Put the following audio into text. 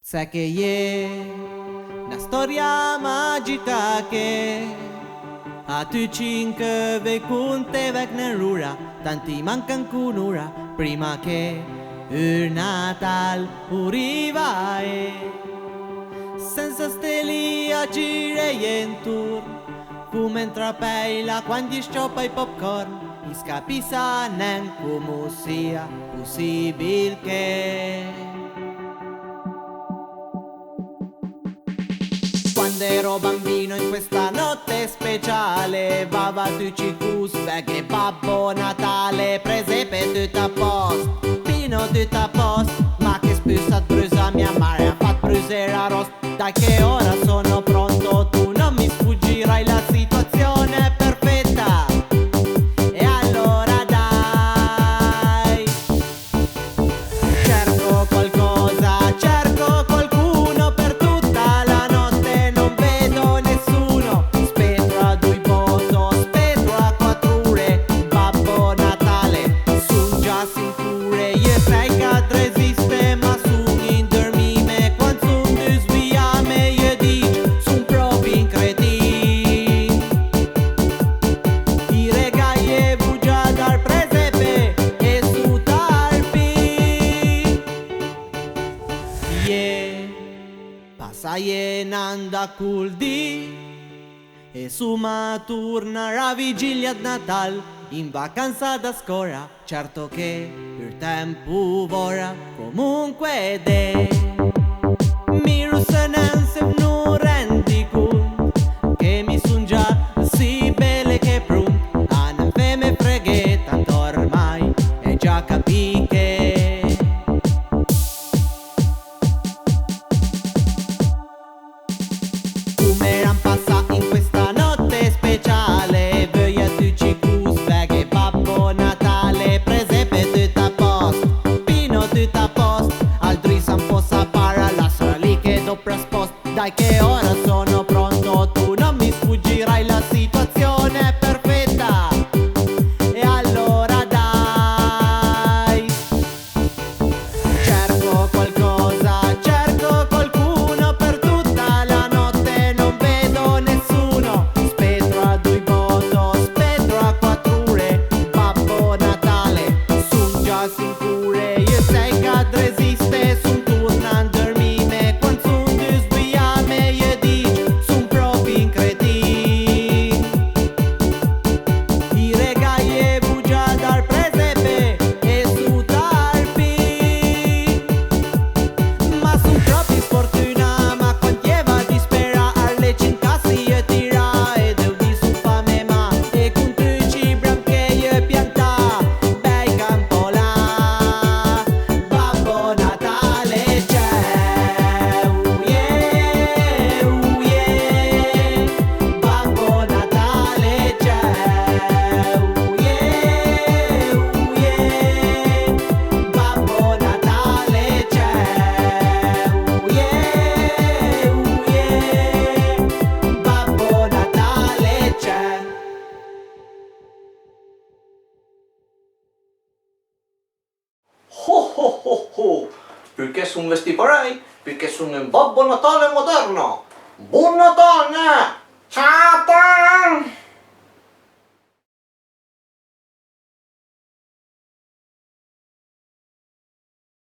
Sai che è una storia magica che a tu cinque vei punte vec nell'ura, tanti mancan cunura prima che il Natal arriva e senza steli a gire in tour come entra peila quando scioppa i popcorn e scapisa nen come sia possibile che quando ero bambino in questa notte speciale Bava tu cicus che Babbo Natale presepe tutto a posto Pino tutto a posto Ma che spusa brusa mia mare ha fatto brusare a rost Dai che ora sono pronto Tu non mi sfuggirai la situazione è perfetta E allora dai Cerco qualcosa Cerco qualcuno per tutta la notte Non vedo nessuno Spettro a due voto Spettro a 4 ore Babbo Natale Sun già sicure Io sai che resiste Ma sun in dormime Quando sun desviame Io dic Sun proprio incredin I regali e bugia dal presepe E su tarpi Yeah Passa nanda cul di E su ma torna la vigilia di Natal In vacanza da scuola Certo che il tempo vorrà Comunque de Miru se non rendi conto Che mi son già sì belle che pronto A non me freghe tanto ormai E già capì che Come eran passati in questa notte speciale Voglia tu ci che Babbo Natale Presepe tutto a posto Pino tutto a posto Altri san possa para La sola lì che dopo spost Dai che ora sono pronto Tu non mi sfuggirai la situazione è perfetta E allora dai Cerco qualcosa Cerco qualcuno per tutta la notte Non vedo nessuno Spettro a due voto Spettro a 4 ore Babbo Natale Sun già sicure Io sai che resiste Sun torna a dormire Quando sun desviame Io dic Sun proprio incredin I regali e bugia dal presepe E su tarpi Ma son proprio sfortuna Ma quantieva di spera Alle cincassi e tira E deu di su fame ma E con tuci branche e pianta Bei campo là Babbo Natale c'è Babbo Natale c'è Babbo Natale c'è Babbo Natale c'è Oh oh oh oh! Perché sono vestito pareil? Perché sono un Babbo Natale moderno! Buon Natale! Ciao!